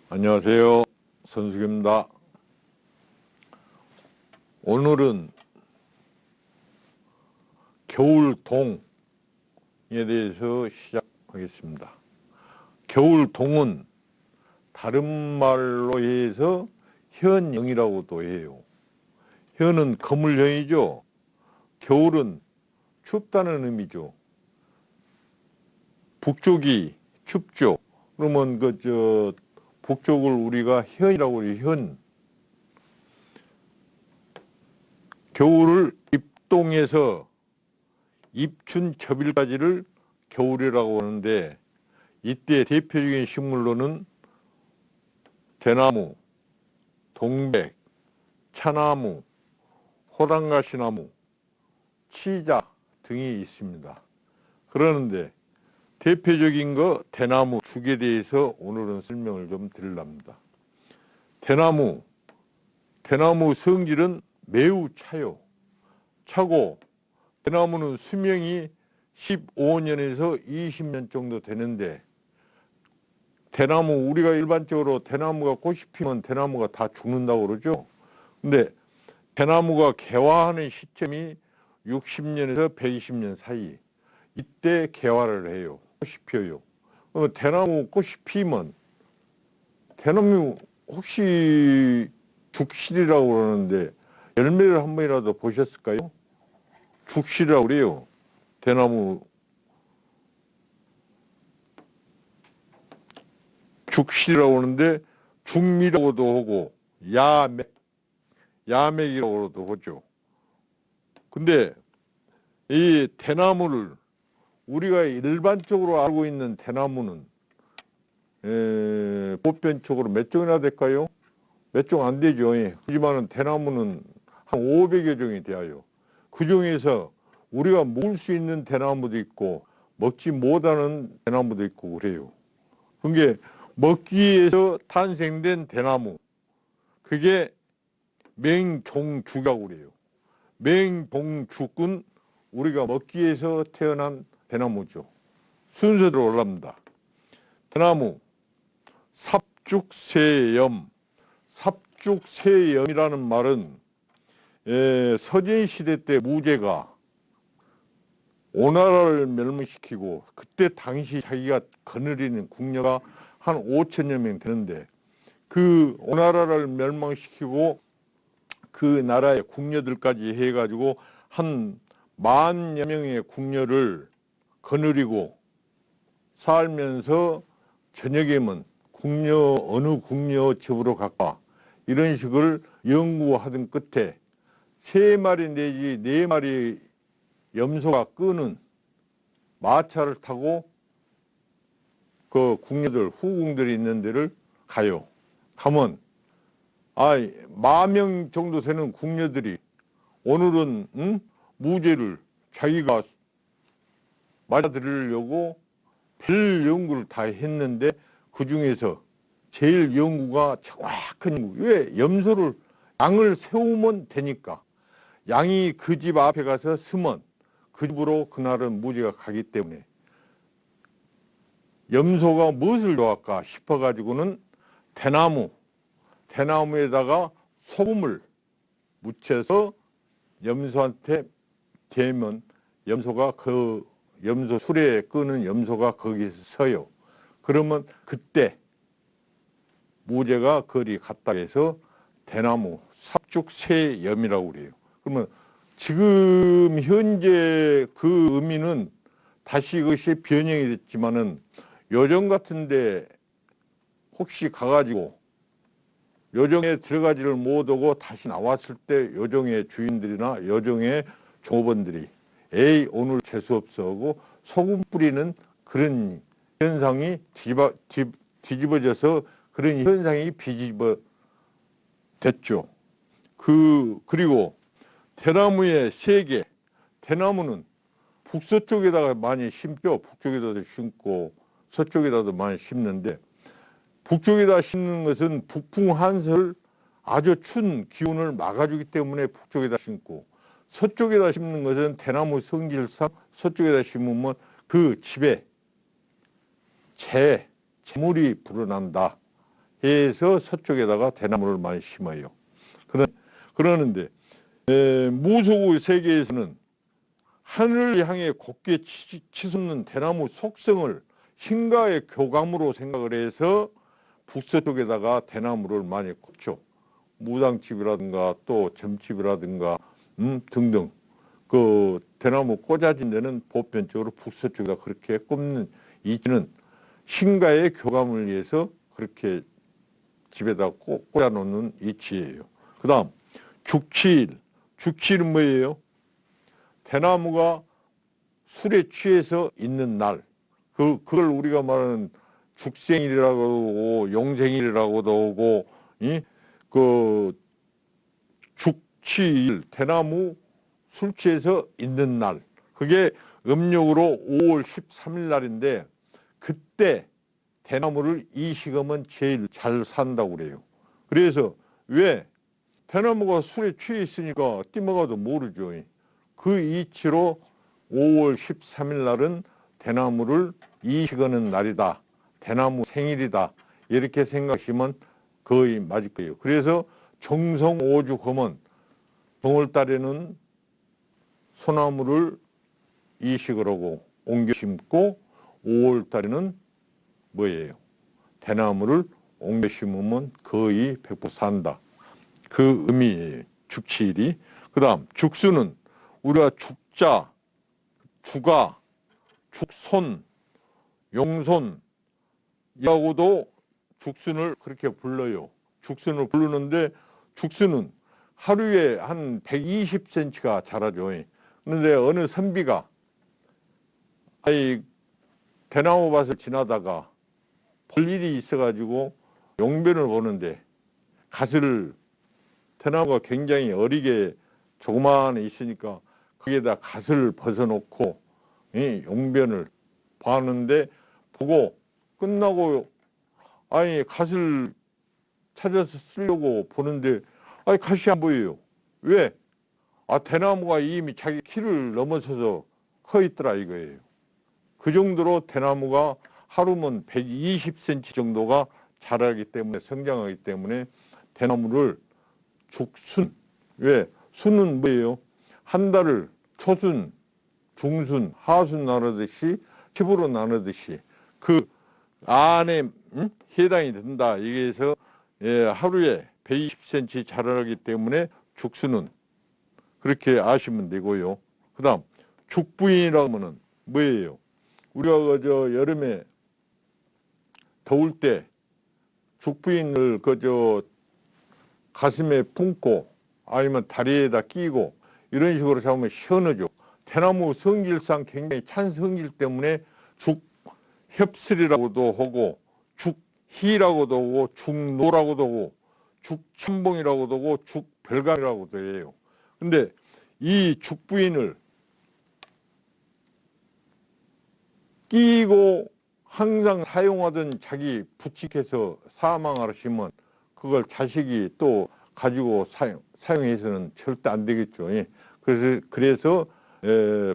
안녕하세요. 선숙입니다. 오늘은 겨울동에 대해서 시작하겠습니다. 겨울동은 다른 말로 해서 현영이라고도 해요. 현은 거물현이죠. 겨울은 춥다는 의미죠. 북쪽이 춥죠. 그러면 북쪽을 우리가 현이라고 해요. 현. 겨울을 입동에서 입춘첩일까지를 겨울이라고 하는데, 이때 대표적인 식물로는 대나무, 동백, 차나무, 호랑가시나무, 치자 등이 있습니다. 그러는데 대표적인 대나무 죽에 대해서 오늘은 설명을 좀 드리려합니다. 대나무 성질은 매우 차고, 대나무는 수명이 15년에서 20년 정도 되는데, 우리가 일반적으로 대나무가 꽃이 피면 대나무가 다 죽는다고 그러죠. 근데 대나무가 개화하는 시점이 60년에서 120년 사이, 이때 개화를 해요. 꽃이 피어요. 그러면 대나무 꽃이 피면, 대나무 혹시 죽실이라고 그러는데 열매를 한 번이라도 보셨을까요? 죽실이라고 그래요. 대나무 죽실이라고 하는데, 죽미라고도 하고 야맥이라고도 하죠. 근데 이 대나무를 우리가 일반적으로 알고 있는 대나무는 보편적으로 몇 종이나 될까요? 몇 종 안 되죠. 하지만 대나무는 한 500여 종이 돼요. 그 중에서 우리가 먹을 수 있는 대나무도 있고 먹지 못하는 대나무도 있고 그래요. 그게 먹기 위해서 탄생된 대나무, 그게 맹종죽이라고 그래요. 맹종죽은 우리가 먹기 위해서 태어난 대나무죠. 순서대로 올라갑니다. 대나무, 삽죽세염. 삽죽세염이라는 말은 서진시대 때 무제가 오나라를 멸망시키고, 그때 당시 자기가 거느리는 궁녀가 한 5천여 명 되는데, 그 오나라를 멸망시키고 그 나라의 궁녀들까지 해가지고 한 10,000여 명의 궁녀를 거느리고 살면서 저녁에면 어느 궁녀 집으로 갈까, 이런 식을 연구하던 끝에 3마리 내지 4마리 염소가 끄는 마차를 타고 그 궁녀들, 후궁들이 있는 데를 가요. 가면 10,000명 정도 되는 궁녀들이 오늘은 무제를 자기가 맞아들이려고 별 연구를 다 했는데, 그 중에서 제일 연구가 정확한 연구. 왜? 양을 세우면 되니까. 양이 그 집 앞에 가서 서면 그 집으로 그날은 무제가 가기 때문에, 염소가 무엇을 좋아할까 싶어가지고는 대나무에다가 소금을 묻혀서 염소한테 대면 염소 수레에 끄는 염소가 거기서 서요. 그러면 그때 무제가 거리 갔다 해서 대나무 삽죽세염이라고 그래요. 그러면 지금 현재 그 의미는 다시 그것이 변형이 됐지만은, 요정 같은데 혹시 가가지고 요정에 들어가지를 못하고 다시 나왔을 때 요정의 주인들이나 요정의 종업원들이 오늘 재수없어 하고 소금 뿌리는 그런 현상이 뒤집어져서 그런 현상이 됐죠. 그리고 대나무의 세계, 대나무는 북서쪽에다가 많이 심죠. 북쪽에다도 심고 서쪽에다도 많이 심는데, 북쪽에다 심는 것은 북풍 한설, 아주 추운 기운을 막아주기 때문에 북쪽에다 심고, 서쪽에다 심는 것은 대나무 성질상 서쪽에다 심으면 그 집에 재물이 불어난다, 해서 서쪽에다가 대나무를 많이 심어요. 그러는데 무소고 세계에서는 하늘을 향해 곱게 치솟는 대나무 속성을 신가의 교감으로 생각을 해서 북서쪽에다가 대나무를 많이 꽂죠. 무당집이라든가 또 점집이라든가 등등 그 대나무 꽂아진 데는 보편적으로 북서쪽에다 그렇게 꼽는 이치는 신가의 교감을 위해서 그렇게 집에다 꽂아 놓는 이치예요. 그 다음 죽치일. 죽치일은 뭐예요? 대나무가 술에 취해서 있는 날, 그걸 우리가 말하는 죽생일이라고 하고 용생일이라고도 하고, 그 죽치일, 대나무 술 취해서 있는 날, 그게 음력으로 5월 13일 날인데 그때 대나무를 이식하면 제일 잘 산다고 그래요. 그래서 왜? 대나무가 술에 취해 있으니까 띠먹어도 모르죠. 그 이치로 5월 13일 날은 대나무를 이식하는 날이다. 대나무 생일이다. 이렇게 생각하시면 거의 맞을 거예요. 그래서 정성 오죽하면 정월달에는 소나무를 이식을 하고 옮겨 심고 5월달에는 뭐예요? 대나무를 옮겨 심으면 거의 100% 산다. 그 의미예요. 죽치일이. 그 다음 죽수는 우리가 죽자, 죽아, 죽손, 용손이라고도 죽순을 그렇게 불러요. 죽순을 부르는데 죽순은 하루에 한 120cm가 자라죠. 그런데 어느 선비가 대나무 밭을 지나다가 볼 일이 있어가지고 용변을 보는데 대나무가 굉장히 어리게 조그마한 있으니까 거기에다 갓을 벗어놓고 용변을 봤는데 보고 끝나고 갓을 찾아서 쓰려고 보는데 갓이 안 보여요. 왜? 대나무가 이미 자기 키를 넘어서서 커 있더라 이거예요. 그 정도로 대나무가 하루면 120cm 정도가 자라기 때문에 성장하기 때문에 대나무를 죽순. 왜? 순은 뭐예요? 한 달을 초순, 중순, 하순 나누듯이 10으로 나누듯이 그 안에 해당이 된다. 여기에서 하루에 120cm 자라기 때문에 죽순은 그렇게 아시면 되고요. 그 다음 죽부인이라고 하면 뭐예요? 우리가 그저 여름에 더울 때 죽부인을 그저 가슴에 품고 아니면 다리에다 끼고 이런 식으로 잡으면 시원하죠. 대나무 성질상 굉장히 찬 성질 때문에 죽협슬이라고도 하고 죽희라고도 하고 죽노라고도 하고 죽참봉이라고도 하고 죽별감이라고도 해요. 근데 이 죽부인을 끼고 항상 사용하던 자기 부칙해서 사망하시면 그걸 자식이 또 가지고 사용해서는 절대 안 되겠죠. 그래서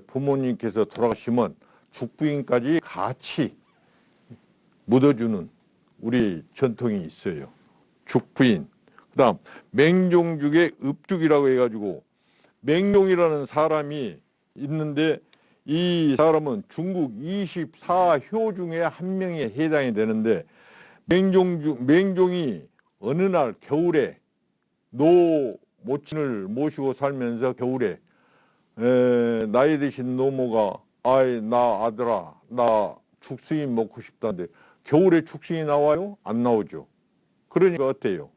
부모님께서 돌아가시면 죽부인까지 같이 묻어주는 우리 전통이 있어요. 죽부인. 그 다음 맹종죽의 읍죽이라고 해가지고 맹종이라는 사람이 있는데 이 사람은 중국 24효 중에 한 명에 해당이 되는데 맹종이 어느 날 겨울에 모친을 모시고 살면서 겨울에 나이 드신 노모가 나 아들아 나 죽순이 먹고 싶다는데 겨울에 죽순이 나와요? 안 나오죠. 그러니까 어때요?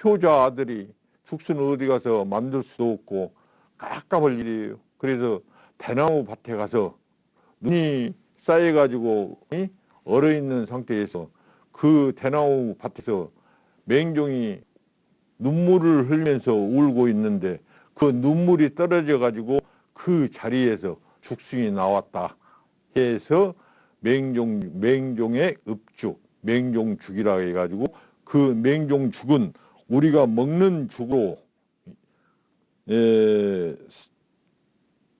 효자 아들이 죽순 어디 가서 만들 수도 없고 깝깝할 일이에요. 그래서 대나무 밭에 가서 눈이 쌓여가지고 얼어있는 상태에서 그 대나무 밭에서 맹종이 눈물을 흘리면서 울고 있는데 그 눈물이 떨어져 가지고 그 자리에서 죽순이 나왔다 해서 맹종의 읍죽, 맹종죽이라고 해가지고 그 맹종죽은 우리가 먹는 죽으로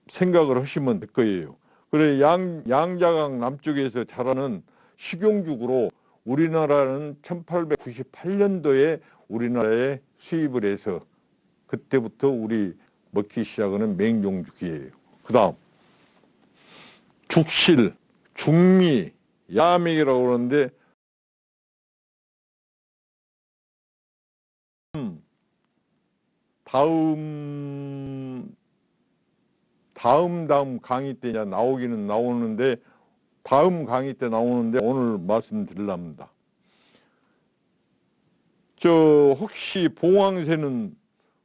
생각을 하시면 될 거예요. 그래 양자강 남쪽에서 자라는 식용죽으로 우리나라는 1898년도에 우리나라에 수입을 해서 그때부터 우리 먹기 시작하는 맹종죽이에요. 그 다음 죽실, 죽미, 야맥이라고 그러는데 다음 강의 때 나오기는 나오는데 다음 강의 때 나오는데 오늘 말씀드리랍니다. 저 혹시 봉황새는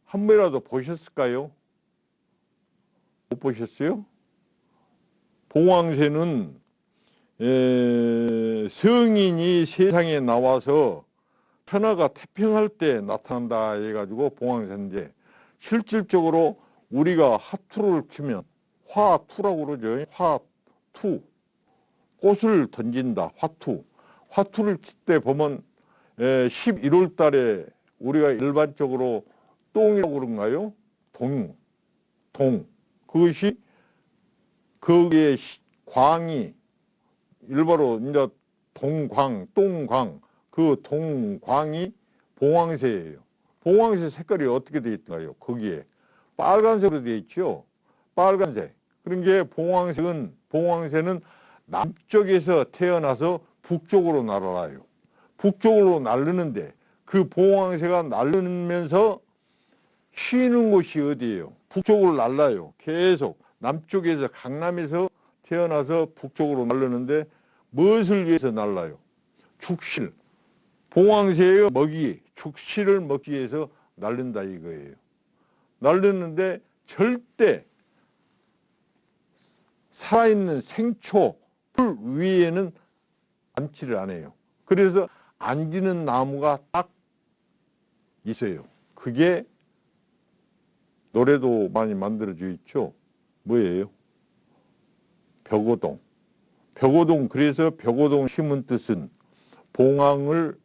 한 번이라도 보셨을까요? 못 보셨어요? 봉황새는 성인이 세상에 나와서 천하가 태평할 때 나타난다 해가지고 봉황새인데 실질적으로 우리가 하투를 치면 화투라고 그러죠. 화투. 꽃을 던진다. 화투를 칠 때 보면 11월 달에 우리가 일반적으로 똥이라고 그런가요? 동. 그것이 거기에 광이 일바로 이제 똥광 그 동광이 봉황새예요. 봉황새 색깔이 어떻게 되어 있던가요? 거기에 빨간색으로 되어 있죠. 빨간색. 그런 게 봉황새는 남쪽에서 태어나서 북쪽으로 날아가요. 북쪽으로 날르는데 그 봉황새가 날르면서 쉬는 곳이 어디예요? 북쪽으로 날라요. 계속 남쪽에서 강남에서 태어나서 북쪽으로 날르는데 무엇을 위해서 날라요? 죽실. 봉황새의 먹이, 죽실을 먹기 위해서 날른다 이거예요. 날르는데 절대 살아있는 생초, 풀 위에는 앉지를 않아요. 그래서 앉는 나무가 딱 있어요. 그게 노래도 많이 만들어져 있죠. 뭐예요? 벽오동. 그래서 벽오동 심은 뜻은 봉황을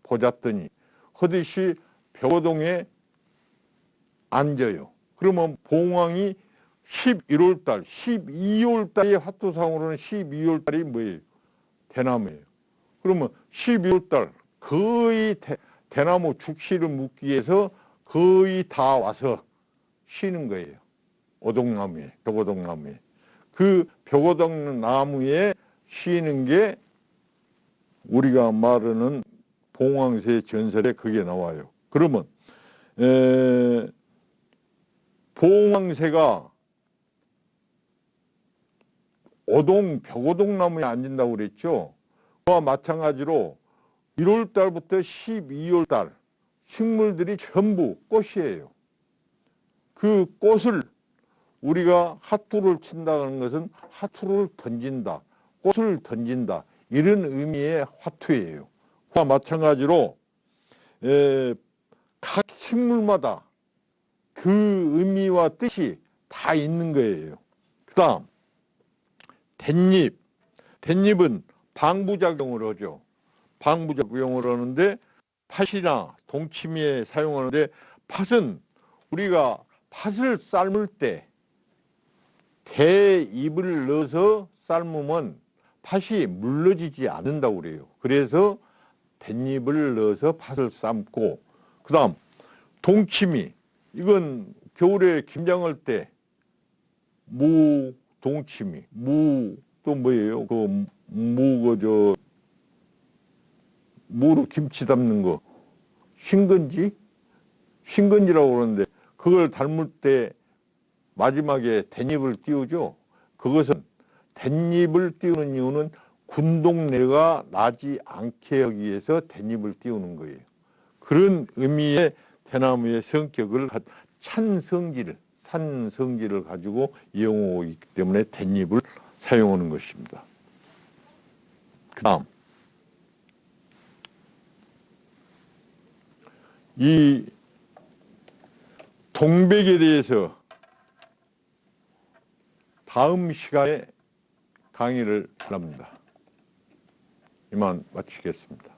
보잤더니 하듯이 벽오동에 앉아요. 그러면 봉황이 11월달, 12월달이 화투상으로는 12월달이 뭐예요? 대나무예요. 그러면 12월달 거의 대나무 죽실을 묻기 위해서 거의 다 와서 쉬는 거예요. 오동나무에, 벽오동나무에. 그 벽오동나무에 쉬는 게 우리가 말하는 봉황새 전설에 그게 나와요. 그러면 봉황새가 벽오동나무에 앉는다고 그랬죠. 그와 마찬가지로 1월달부터 12월달 식물들이 전부 꽃이에요. 그 꽃을 우리가 하투를 친다는 것은 하투를 던진다, 꽃을 던진다 이런 의미의 화투예요. 그와 마찬가지로 각 식물마다 그 의미와 뜻이 다 있는 거예요. 그 다음 댄잎은 방부작용을 하죠. 방부작용을 하는데 팥이나 동치미에 사용하는데 팥은 우리가 팥을 삶을 때 대잎을 넣어서 삶으면 팥이 물러지지 않는다고 그래요. 그래서 댄잎을 넣어서 팥을 삶고 그 다음 동치미 이건 겨울에 김장할 때 동치미 또 뭐예요? 무로 김치 담는 거 신건지라고 그러는데 그걸 담을 때 마지막에 댄잎을 띄우죠. 그것은 댄잎을 띄우는 이유는 군동내가 나지 않게 하기 위해서 댄잎을 띄우는 거예요. 그런 의미의 대나무의 성격을 찬 성질을 가지고 이용하고 있기 때문에 댄잎을 사용하는 것입니다. 그 다음 이 동백에 대해서 다음 시간에 강의를 합니다. 이만 마치겠습니다.